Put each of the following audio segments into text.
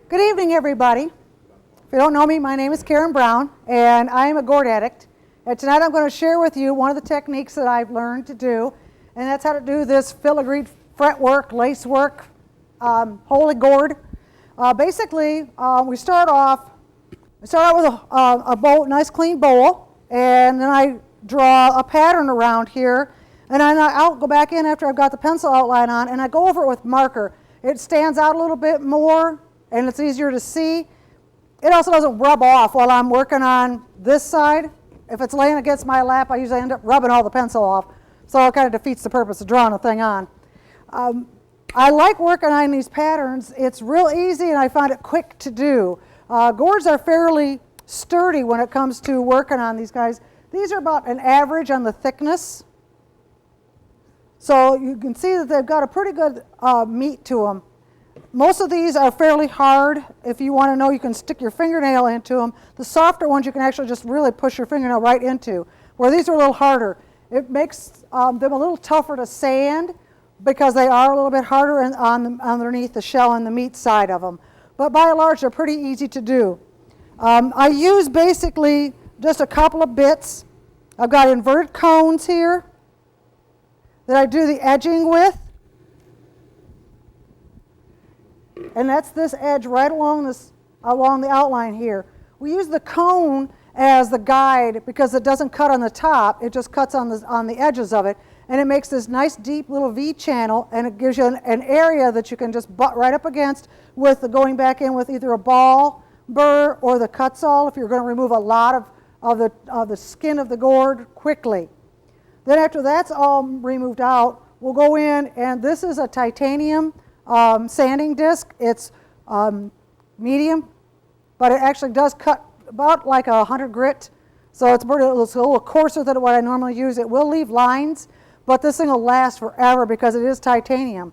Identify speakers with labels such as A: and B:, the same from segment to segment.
A: Good evening, everybody. If you don't know me, my name is Karen Brown, and I am a gourd addict. And tonight I'm going to share with you one of the techniques that I've learned to do, and that's how to do this filigree fretwork, lace work, holy gourd. Basically, we start out with a bowl, nice clean bowl, and then I draw a pattern around here, and then I'll go back in after I've got the pencil outline on, and I go over it with marker. It stands out a little bit more, and it's easier to see. It also doesn't rub off while I'm working on this side. If it's laying against my lap, I usually end up rubbing all the pencil off, so it kind of defeats the purpose of drawing the thing on. I like working on these patterns. It's real easy, and I find it quick to do. Gourds are fairly sturdy when it comes to working on these guys. These are about an average on the thickness. So you can see that they've got a pretty good meat to them. Most of these are fairly hard. If you want to know, you can stick your fingernail into them. The softer ones you can actually just really push your fingernail right into, where these are a little harder. It makes them a little tougher to sand because they are a little bit harder underneath the shell and the meat side of them. But by and large, they're pretty easy to do. I use basically just a couple of bits. I've got inverted cones here that I do the edging with. And that's this edge right along the outline here. We use the cone as the guide because it doesn't cut on the top, it just cuts on the edges of it, and it makes this nice deep little V channel, and it gives you an area that you can just butt right up against with going back in with either a ball burr or the cut saw if you're going to remove a lot of the skin of the gourd quickly. Then after that's all removed out, we'll go in, and this is a titanium sanding disc. It's medium, but it actually does cut about like 100 grit, so it's a little coarser than what I normally use. It will leave lines, but this thing will last forever because it is titanium.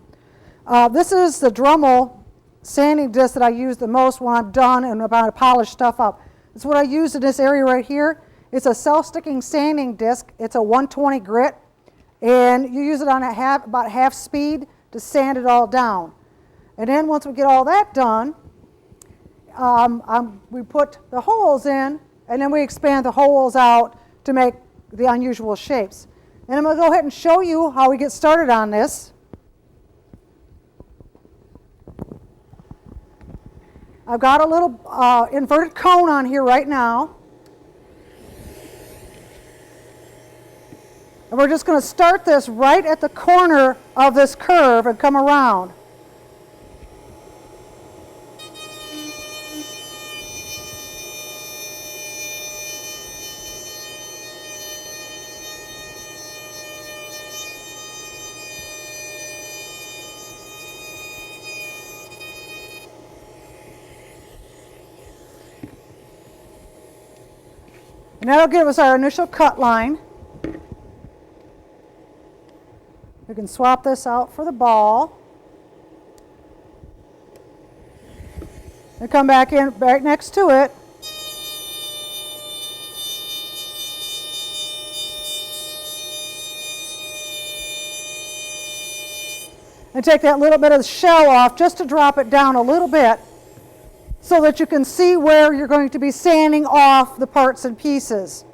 A: This is the Dremel sanding disc that I use the most when I'm done and about to polish stuff up. It's what I use in this area right here. It's a self-sticking sanding disc. It's a 120 grit, and you use it on about half speed to sand it all down. And then once we get all that done, we put the holes in, and then we expand the holes out to make the unusual shapes. And I'm going to go ahead and show you how we get started on this. I've got a little inverted cone on here right now. And we're just going to start this right at the corner of this curve and come around. And that'll give us our initial cut line. We can swap this out for the ball. And come back in right next to it. And take that little bit of the shell off just to drop it down a little bit so that you can see where you're going to be sanding off the parts and pieces.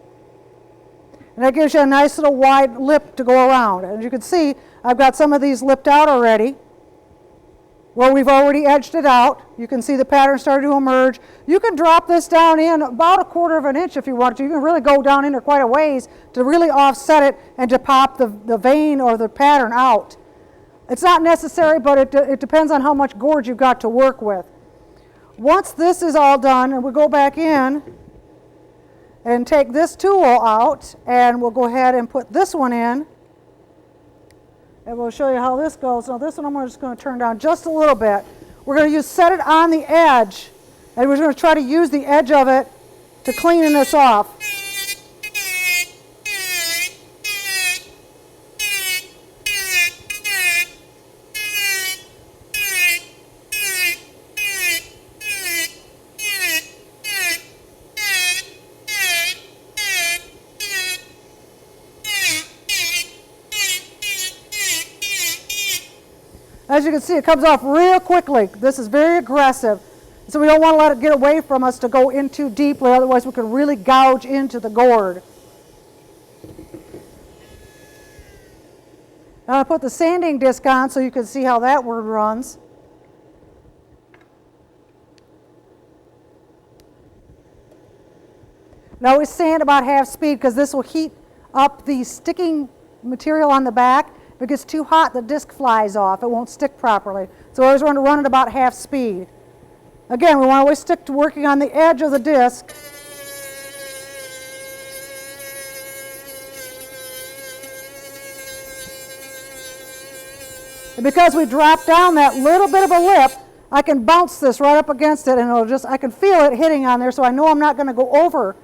A: And that gives you a nice little wide lip to go around. And as you can see, I've got some of these lipped out already, where we've already edged it out. You can see the pattern starting to emerge. You can drop this down in about 1/4 of an inch if you want to. You can really go down in there quite a ways to really offset it and to pop the vein or the pattern out. It's not necessary, but it depends on how much gourd you've got to work with. Once this is all done, and we go back in and take this tool out, and we'll go ahead and put this one in, and we'll show you how this goes. Now this one I'm just going to turn down just a little bit. We're going to set it on the edge, and we're going to try to use the edge of it to clean this off. As you can see, it comes off real quickly. This is very aggressive. So we don't want to let it get away from us to go in too deeply, otherwise we can really gouge into the gourd. Now I put the sanding disc on so you can see how that word runs. Now we sand about half speed because this will heat up the sticking material on the back. If it gets too hot, the disc flies off. It won't stick properly. So I always want to run it about half speed. Again, we want to always stick to working on the edge of the disc. And because we drop down that little bit of a lip, I can bounce this right up against it and it'll just, I can feel it hitting on there, so I know I'm not going to go over.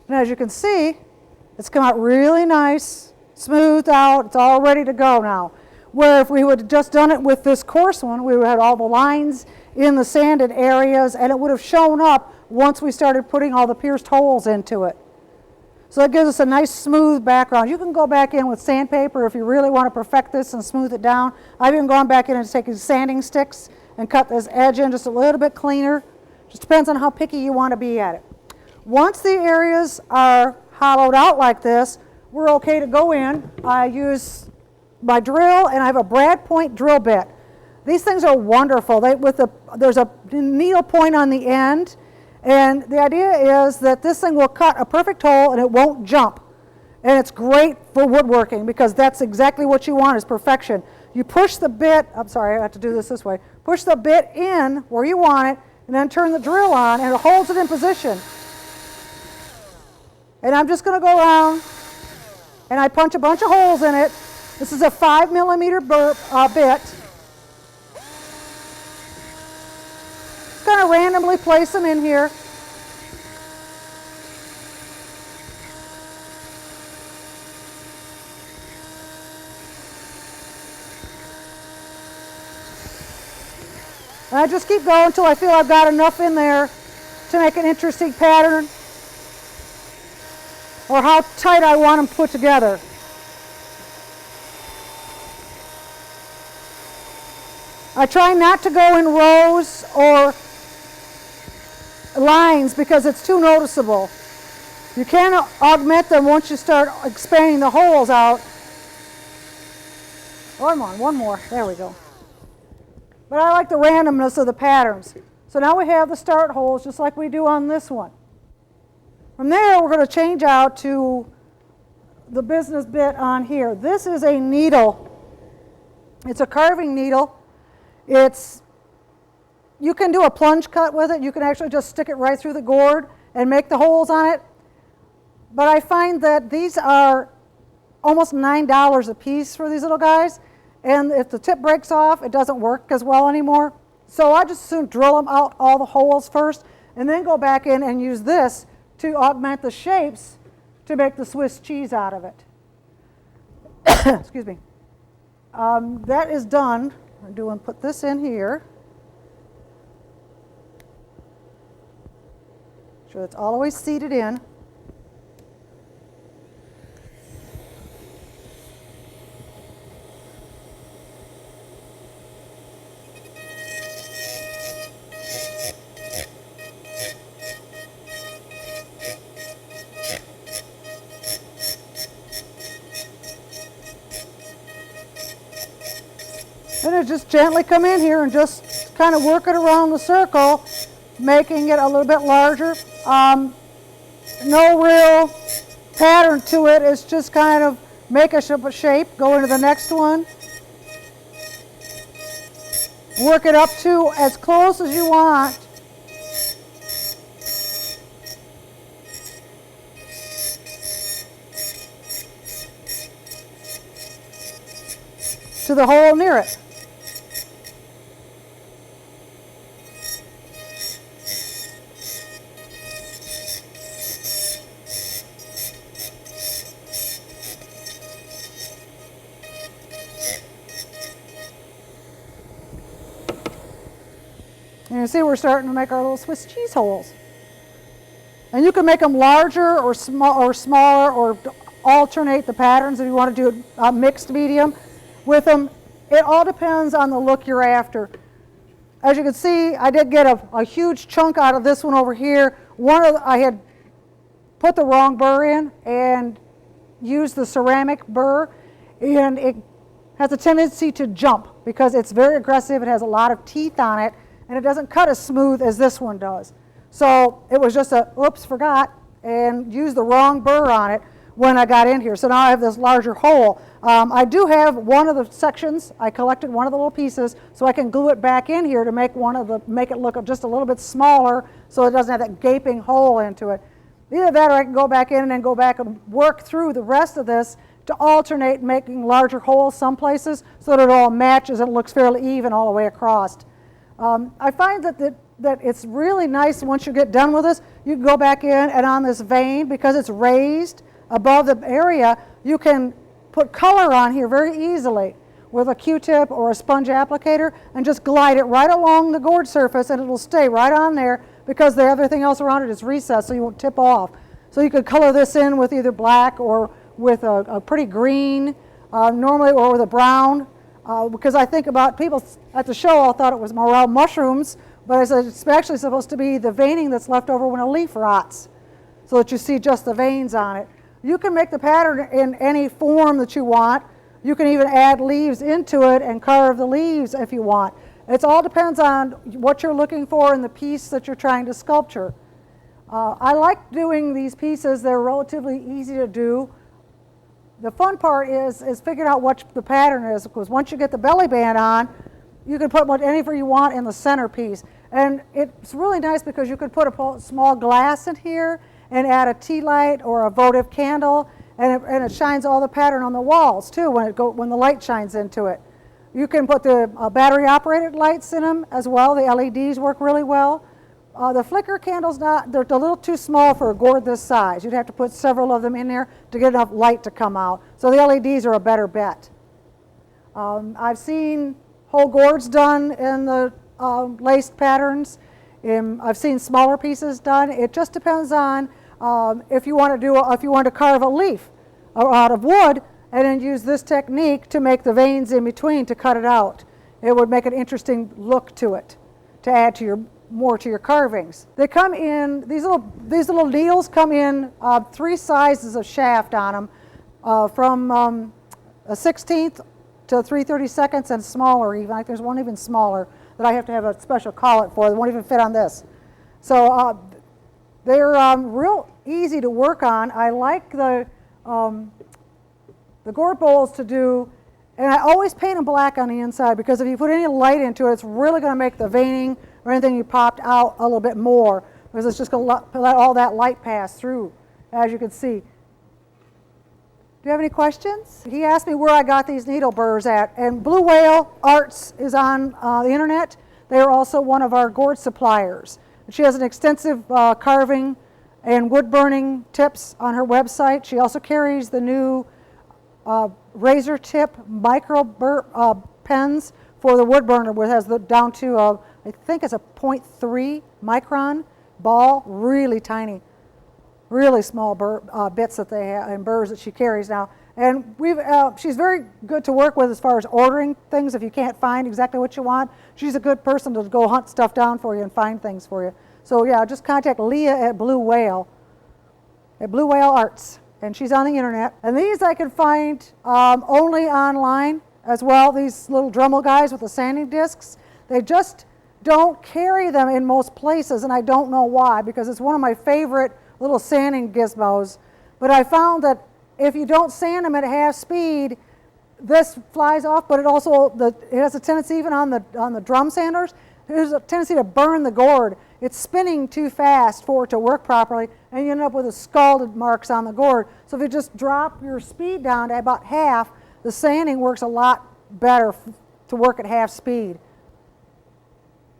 A: And as you can see, it's come out really nice, smoothed out, it's all ready to go now. Where if we would have just done it with this coarse one, we would have had all the lines in the sanded areas and it would have shown up once we started putting all the pierced holes into it. So that gives us a nice smooth background. You can go back in with sandpaper if you really want to perfect this and smooth it down. I've even gone back in and taken sanding sticks and cut this edge in just a little bit cleaner. Just depends on how picky you want to be at it. Once the areas are hollowed out like this, we're okay to go in. I use my drill and I have a brad point drill bit. These things are wonderful. There's a needle point on the end, and the idea is that this thing will cut a perfect hole and it won't jump. And it's great for woodworking because that's exactly what you want, is perfection. You push the bit, I'm sorry, I have to do this way. Push the bit in where you want it and then turn the drill on and it holds it in position. And I'm just going to go around and I punch a bunch of holes in it. This is a 5mm bit. Just kind of randomly place them in here. And I just keep going until I feel I've got enough in there to make an interesting pattern, or how tight I want them put together. I try not to go in rows or lines because it's too noticeable. You can augment them once you start expanding the holes out. One more, there we go. But I like the randomness of the patterns. So now we have the start holes just like we do on this one. From there, we're going to change out to the business bit on here. This is a needle. It's a carving needle. You can do a plunge cut with it. You can actually just stick it right through the gourd and make the holes on it. But I find that these are almost $9 a piece for these little guys. And if the tip breaks off, it doesn't work as well anymore. So I just soon drill them out all the holes first and then go back in and use this to augment the shapes to make the Swiss cheese out of it. Excuse me. That is done. I'm going to put this in here. Make sure it's all the way seated in. And just gently come in here and just kind of work it around the circle, making it a little bit larger. No real pattern to it. It's just kind of make a shape, go into the next one. Work it up to as close as you want. To the hole near it. And you see we're starting to make our little Swiss cheese holes. And you can make them larger or smaller or alternate the patterns if you want to do a mixed medium with them. It all depends on the look you're after. As you can see, I did get a huge chunk out of this one over here. I had put the wrong burr in and used the ceramic burr, and it has a tendency to jump because it's very aggressive. It has a lot of teeth on it, and it doesn't cut as smooth as this one does. So it was just a, oops, forgot, and used the wrong burr on it when I got in here. So now I have this larger hole. I do have one of the sections. I collected one of the little pieces so I can glue it back in here to make it look just a little bit smaller so it doesn't have that gaping hole into it. Either that or I can go back in and then go back and work through the rest of this to alternate making larger holes some places so that it all matches and looks fairly even all the way across. I find that it's really nice once you get done with this, you can go back in and on this vein, because it's raised above the area, you can put color on here very easily with a Q-tip or a sponge applicator and just glide it right along the gourd surface, and it'll stay right on there because everything else around it is recessed so you won't tip off. So you could color this in with either black or with a pretty green, normally, or with a brown, because I think about people at the show all thought it was morel mushrooms, but I said it's actually supposed to be the veining that's left over when a leaf rots, so that you see just the veins on it. You can make the pattern in any form that you want. You can even add leaves into it and carve the leaves if you want. It all depends on what you're looking for in the piece that you're trying to sculpture. I like doing these pieces. They're relatively easy to do. The fun part is figuring out what the pattern is, because once you get the belly band on, you can put whatever you want in the centerpiece. And it's really nice because you could put a small glass in here and add a tea light or a votive candle, and it shines all the pattern on the walls too when the light shines into it. You can put the battery operated lights in them as well. The LEDs work really well. The flicker candles, they're a little too small for a gourd this size. You'd have to put several of them in there to get enough light to come out. So the LEDs are a better bet. I've seen whole gourds done in the laced patterns. I've seen smaller pieces done. It just depends on if you want to carve a leaf out of wood and then use this technique to make the veins in between to cut it out. It would make an interesting look to it to add more to your carvings. They come in, these little needles come in 3 sizes of shaft on them, from a 1/16 to 3/32 and smaller even. Like there's one even smaller that I have to have a special collet for. They won't even fit on this. So they're real easy to work on. I like the gourd bowls to do, and I always paint them black on the inside because if you put any light into it, it's really going to make the veining or anything you popped out a little bit more, because it's just going to let all that light pass through, as you can see. Do you have any questions? He asked me where I got these needle burrs at, and Blue Whale Arts is on the internet. They are also one of our gourd suppliers. She has an extensive carving and wood burning tips on her website. She also carries the new razor tip micro pens for the wood burner, which has down to I think it's a 0.3 micron ball, really tiny, really small bits that they have and burrs that she carries now. And she's very good to work with as far as ordering things if you can't find exactly what you want. She's a good person to go hunt stuff down for you and find things for you. So yeah, just contact Leah at Blue Whale Arts, and she's on the internet. And these I can find only online as well, these little Dremel guys with the sanding discs. They just don't carry them in most places, and I don't know why, because it's one of my favorite little sanding gizmos. But I found that if you don't sand them at half speed, this flies off, but it has a tendency, even on the drum sanders, there's a tendency to burn the gourd. It's spinning too fast for it to work properly, and you end up with the scalded marks on the gourd. So if you just drop your speed down to about half, the sanding works a lot better to work at half speed.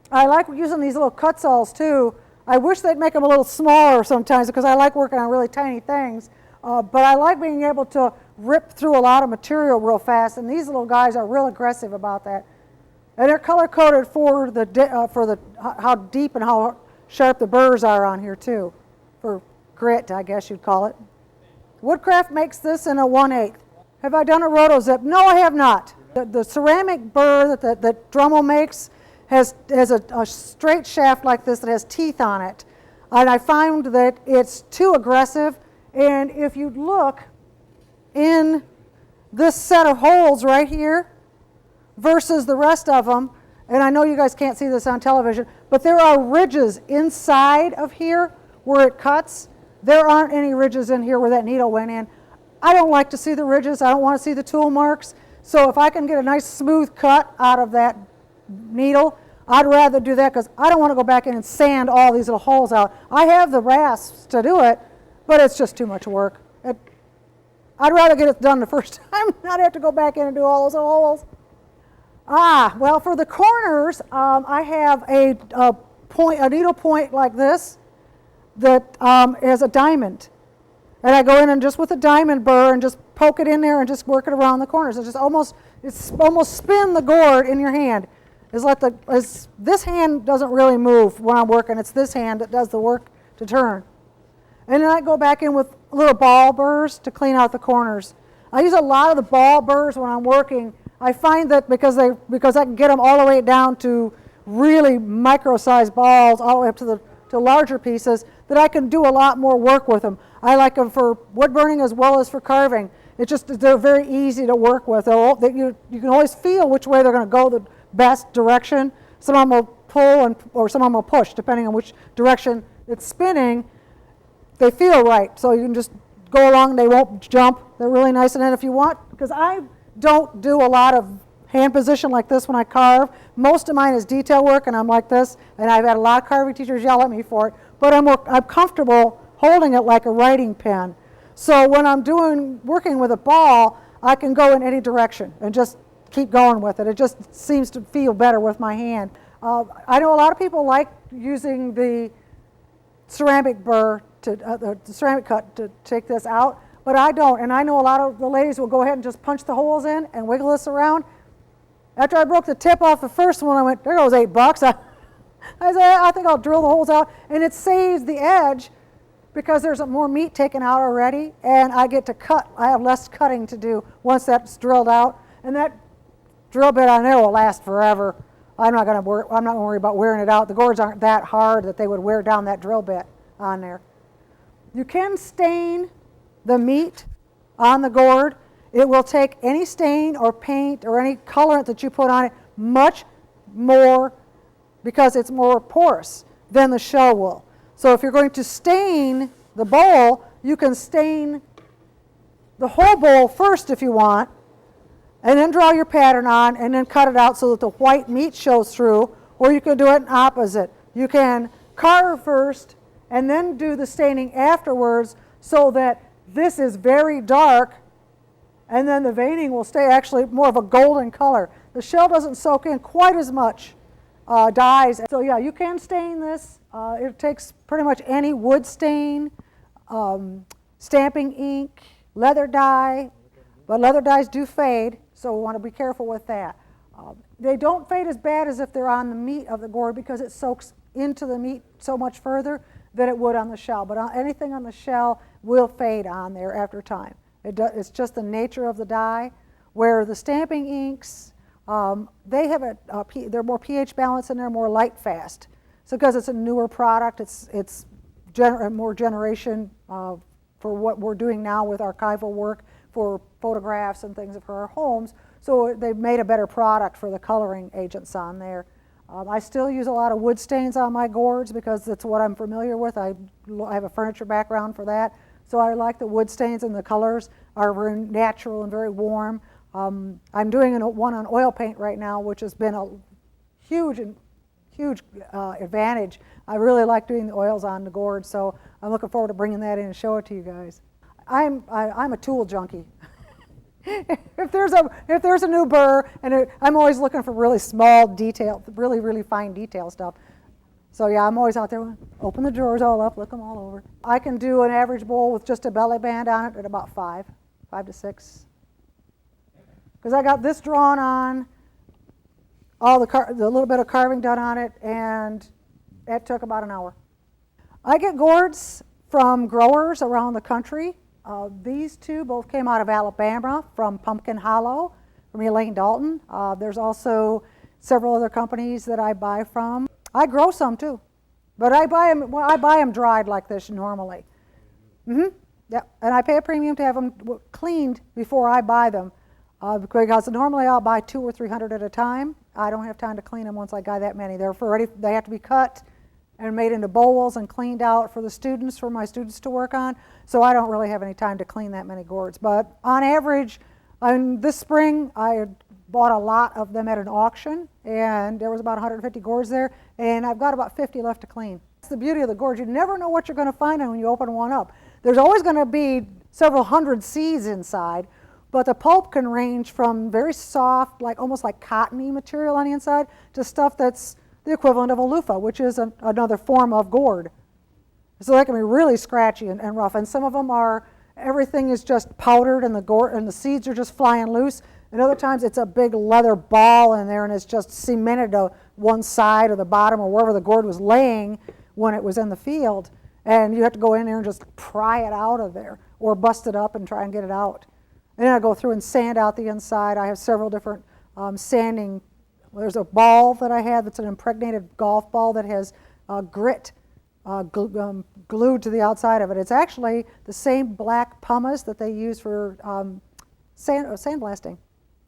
A: I like using these little cut saws too. I wish they'd make them a little smaller sometimes because I like working on really tiny things. But I like being able to rip through a lot of material real fast, and these little guys are real aggressive about that. And they're color coded for how deep and how sharp the burrs are on here too, for grit, I guess you'd call it. Woodcraft makes this in a 1/8. Have I done a rotozip? No, I have not. The ceramic burr that Dremel makes has a straight shaft like this that has teeth on it. And I found that it's too aggressive. And if you look in this set of holes right here versus the rest of them, and I know you guys can't see this on television, but there are ridges inside of here where it cuts. There aren't any ridges in here where that needle went in. I don't like to see the ridges. I don't want to see the tool marks. So if I can get a nice smooth cut out of that needle, I'd rather do that because I don't want to go back in and sand all these little holes out. I have the rasps to do it, but it's just too much work. I'd rather get it done the first time, not have to go back in and do all those holes. Well, for the corners, I have a needle point like this that is a diamond. And I go in and just with a diamond burr and just poke it in there and just work it around the corners. It's almost spin the gourd in your hand. This hand doesn't really move when I'm working. It's this hand that does the work to turn. And then I go back in with little ball burrs to clean out the corners. I use a lot of the ball burrs when I'm working. I find that because I can get them all the way down to really micro-sized balls, all the way up to larger pieces, that I can do a lot more work with them. I like them for wood burning as well as for carving. They're very easy to work with. You can always feel which way they're going to go the best direction. Some of them will pull or some of them will push, depending on which direction it's spinning. They feel right, so you can just go along. They won't jump. They're really nice. And then if you want, because I don't do a lot of hand position like this when I carve. Most of mine is detail work, and I'm like this. And I've had a lot of carving teachers yell at me for it, but I'm comfortable holding it like a writing pen. So when I'm working with a ball, I can go in any direction and just keep going with it. It just seems to feel better with my hand. I know a lot of people like using the ceramic burr, the ceramic cut to take this out, but I don't. And I know a lot of the ladies will go ahead and just punch the holes in and wiggle this around. After I broke the tip off the first one, I went, there goes $8. I said, I think I'll drill the holes out, and it saves the edge because there's more meat taken out already, and I get to cut. I have less cutting to do once that's drilled out, and that drill bit on there will last forever. I'm not going to worry about wearing it out. The gourds aren't that hard that they would wear down that drill bit on there. You can stain the meat on the gourd. It will take any stain or paint or any colorant that you put on it much more because it's more porous than the shell will. So if you're going to stain the bowl, you can stain the whole bowl first if you want, and then draw your pattern on and then cut it out so that the white meat shows through, or you can do it opposite. You can carve first and then do the staining afterwards so that this is very dark and then the veining will stay actually more of a golden color. The shell doesn't soak in quite as much dyes. So yeah, you can stain this. It takes pretty much any wood stain, stamping ink, leather dye, but leather dyes do fade, so we want to be careful with that. They don't fade as bad as if they're on the meat of the gourd because it soaks into the meat so much further than it would on the shell. But anything on the shell will fade on there after time. It's just the nature of the dye. Where the stamping inks, they have they're more pH balanced and they're more light fast. So because it's a newer product, it's more generation for what we're doing now with archival work for photographs and things for our homes. So they've made a better product for the coloring agents on there. I still use a lot of wood stains on my gourds because that's what I'm familiar with. I have a furniture background for that. So I like the wood stains, and the colors are very natural and very warm. I'm doing one on oil paint right now, which has been a huge advantage. I really like doing the oils on the gourd, so I'm looking forward to bringing that in and show it to you guys. I'm a tool junkie. If there's a new burr, and I'm always looking for really small detail, really fine detail stuff. So yeah, I'm always out there. Open the drawers all up, look them all over. I can do an average bowl with just a belly band on it at about 5 to 6. Because I got this drawn on all the little bit of carving done on it, and it took about an hour. I get gourds from growers around the country. These two both came out of Alabama from Pumpkin Hollow, from Elaine Dalton. There's also several other companies that I buy from. I grow some too, but I buy them dried like this normally. Yeah, and I pay a premium to have them cleaned before I buy them, because normally I'll buy 200 or 300 at a time. I don't have time to clean them once I buy that many. They have to be cut and made into bowls and cleaned out for my students to work on. So I don't really have any time to clean that many gourds. But on average, this spring I bought a lot of them at an auction, and there was about 150 gourds there, and I've got about 50 left to clean. That's the beauty of the gourds. You never know what you're going to find when you open one up. There's always going to be several hundred seeds inside, but the pulp can range from very soft, almost like cottony material on the inside, to stuff that's the equivalent of a loofah, which is another form of gourd. So they can be really scratchy and rough, and some of them everything is just powdered and the seeds are just flying loose, and other times it's a big leather ball in there and it's just cemented to one side or the bottom or wherever the gourd was laying when it was in the field, and you have to go in there and just pry it out of there or bust it up and try and get it out. And then I go through and sand out the inside. I have several different sanding. There's a ball that I have that's an impregnated golf ball that has grit glued to the outside of it. It's actually the same black pumice that they use for sandblasting,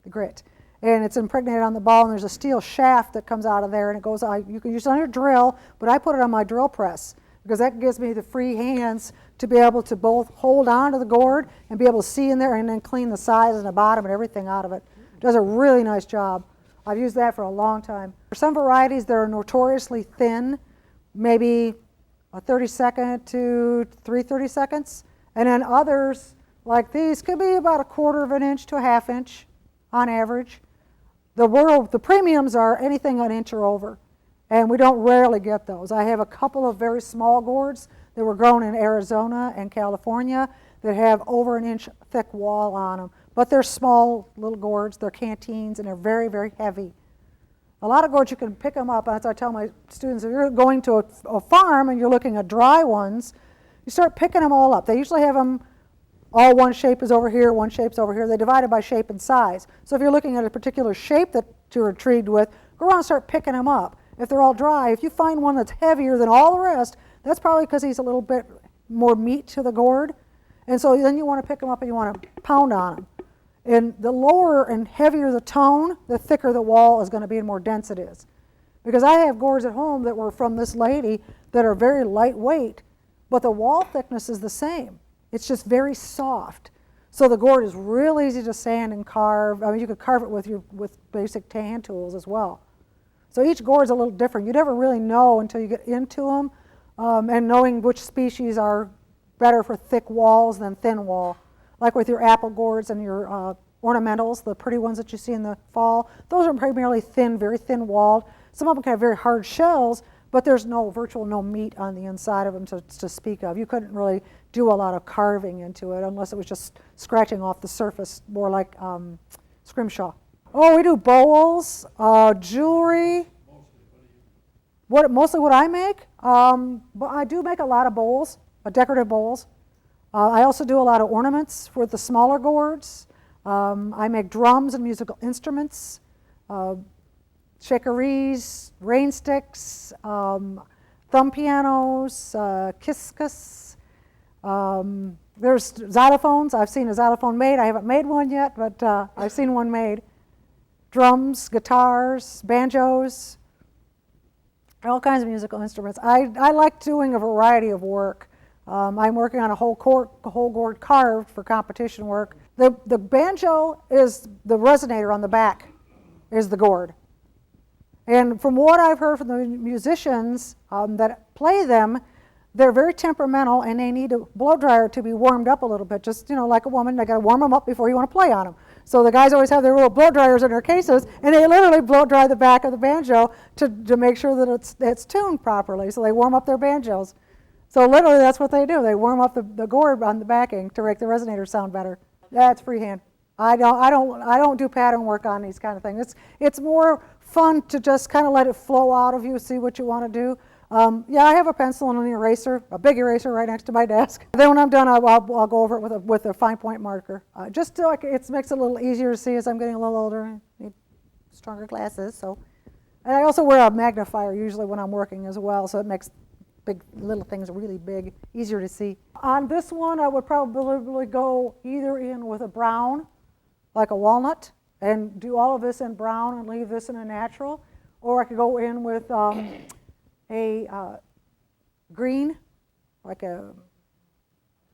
A: the grit. And it's impregnated on the ball, and there's a steel shaft that comes out of there, and it goes. You can use it on your drill, but I put it on my drill press because that gives me the free hands to be able to both hold on to the gourd and be able to see in there and then clean the sides and the bottom and everything out of it. It does a really nice job. I've used that for a long time. For some varieties, they're notoriously thin, maybe a 32nd to 3/32, and then others, like these, could be about 1/4 inch to a 1/2 inch on average. The premiums are anything an inch or over, and we don't rarely get those. I have a couple of very small gourds that were grown in Arizona and California that have over an inch thick wall on them, but they're small little gourds, they're canteens, and they're very, very heavy. A lot of gourds, you can pick them up. As I tell my students, if you're going to a farm and you're looking at dry ones, you start picking them all up. They usually have them all one shape is over here, one shape's over here. They divide it by shape and size. So if you're looking at a particular shape that you're intrigued with, go around and start picking them up. If they're all dry, if you find one that's heavier than all the rest, that's probably because he's a little bit more meat to the gourd. And so then you want to pick them up and you want to pound on them. And the lower and heavier the tone, the thicker the wall is going to be and more dense it is. Because I have gourds at home that were from this lady that are very lightweight, but the wall thickness is the same. It's just very soft. So the gourd is real easy to sand and carve. I mean, you could carve it with basic hand tools as well. So each gourd is a little different. You never really know until you get into them, and knowing which species are better for thick walls than thin wall. Like with your apple gourds and your ornamentals, the pretty ones that you see in the fall, those are primarily thin, very thin walled. Some of them can have very hard shells, but there's virtual no meat on the inside of them to speak of. You couldn't really do a lot of carving into it unless it was just scratching off the surface, more like scrimshaw. Oh, we do bowls, jewelry. Mostly what I make? But I do make a lot of bowls, decorative bowls. I also do a lot of ornaments for the smaller gourds. I make drums and musical instruments, shakeries, rain sticks, thumb pianos, kiskas. There's xylophones. I've seen a xylophone made. I haven't made one yet, but I've seen one made. Drums, guitars, banjos, all kinds of musical instruments. I like doing a variety of work. I'm working on a whole gourd carved for competition work. The banjo is the resonator on the back, is the gourd. And from what I've heard from the musicians that play them, they're very temperamental and they need a blow dryer to be warmed up a little bit. Just, like a woman, they got to warm them up before you want to play on them. So the guys always have their little blow dryers in their cases, and they literally blow dry the back of the banjo to make sure that it's tuned properly. So they warm up their banjos. So literally that's what they do. They warm up the gourd on the backing to make the resonator sound better. That's freehand. I don't do pattern work on these kind of things. It's more fun to just kind of let it flow out of you, see what you want to do. Yeah, I have a pencil and an eraser, a big eraser right next to my desk. Then when I'm done, I'll go over it with a fine point marker. Just to, like, it makes it a little easier to see as I'm getting a little older. I need stronger glasses, so. And I also wear a magnifier usually when I'm working as well, so it makes big little things really big, easier to see. On this one, I would probably go either in with a brown, like a walnut, and do all of this in brown and leave this in a natural, or I could go in with a green, like a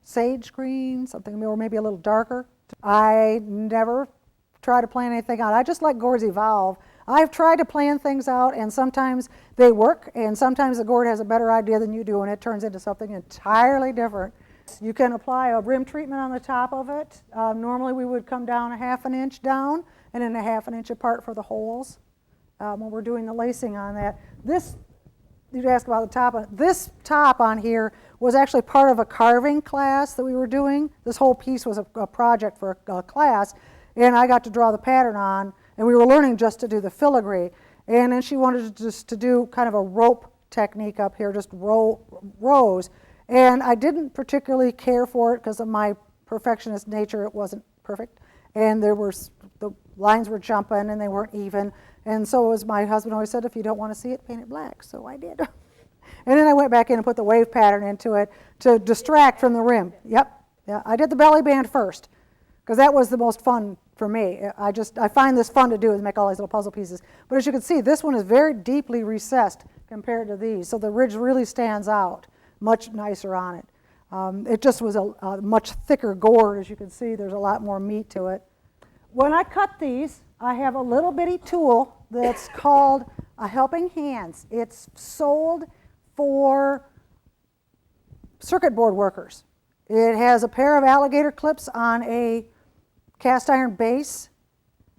A: sage green, something or maybe a little darker. I never try to plan anything out. I just let gourds evolve. I've tried to plan things out, and sometimes they work, and sometimes the gourd has a better idea than you do, and it turns into something entirely different. You can apply a rim treatment on the top of it. Normally we would come down a ½ inch down and then a ½ inch apart for the holes when we're doing the lacing on that. This, you'd ask about the top. This top on here was actually part of a carving class that we were doing. This whole piece was a project for a class, and I got to draw the pattern on, and we were learning just to do the filigree. And then she wanted just to do kind of a rope technique up here, just rows. And I didn't particularly care for it because of my perfectionist nature. It wasn't perfect, and the lines were jumping and they weren't even. And so as my husband always said, if you don't want to see it, paint it black. So I did. And then I went back in and put the wave pattern into it to distract from the rim. Yep, yeah. I did the belly band first because that was the most fun for me. I find this fun to do, is make all these little puzzle pieces. But as you can see, this one is very deeply recessed compared to these, so the ridge really stands out. Much nicer on it. It just was a much thicker gourd. As you can see, there's a lot more meat to it. When I cut these, I have a little bitty tool that's called a helping hands. It's sold for circuit board workers. It has a pair of alligator clips on a cast iron base,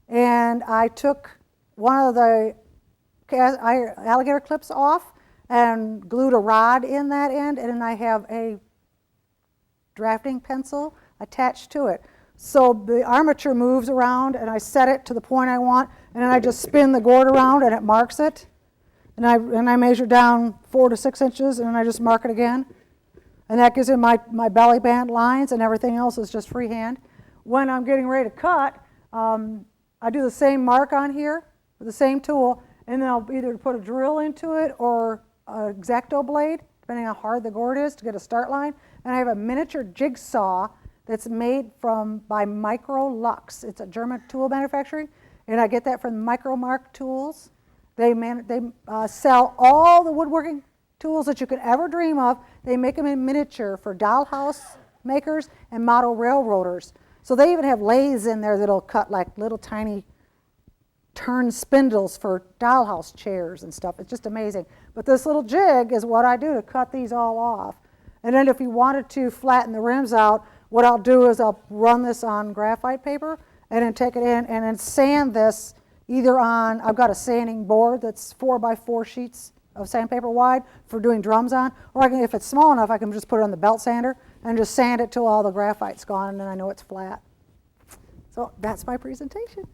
A: and I took one of the alligator clips off and glued a rod in that end, and then I have a drafting pencil attached to it. So the armature moves around, and I set it to the point I want, and then I just spin the gourd around, and it marks it. And I measure down 4 to 6 inches, and then I just mark it again. And that gives it my belly band lines, and everything else is just freehand. When I'm getting ready to cut, I do the same mark on here with the same tool, and then I'll either put a drill into it or an X-Acto blade, depending on how hard the gourd is, to get a start line. And I have a miniature jigsaw that's made by Micro Lux. It's a German tool manufacturing, and I get that from Micro Mark Tools. They sell all the woodworking tools that you could ever dream of. They make them in miniature for dollhouse makers and model railroaders. So they even have lathes in there that'll cut like little tiny turn spindles for dollhouse chairs and stuff. It's just amazing. But this little jig is what I do to cut these all off. And then if you wanted to flatten the rims out, what I'll do is I'll run this on graphite paper and then take it in and then sand this either on, I've got a sanding board that's 4 by 4 sheets of sandpaper wide for doing drums on, or I can, if it's small enough, I can just put it on the belt sander and just sand it till all the graphite's gone, and then I know it's flat. So that's my presentation.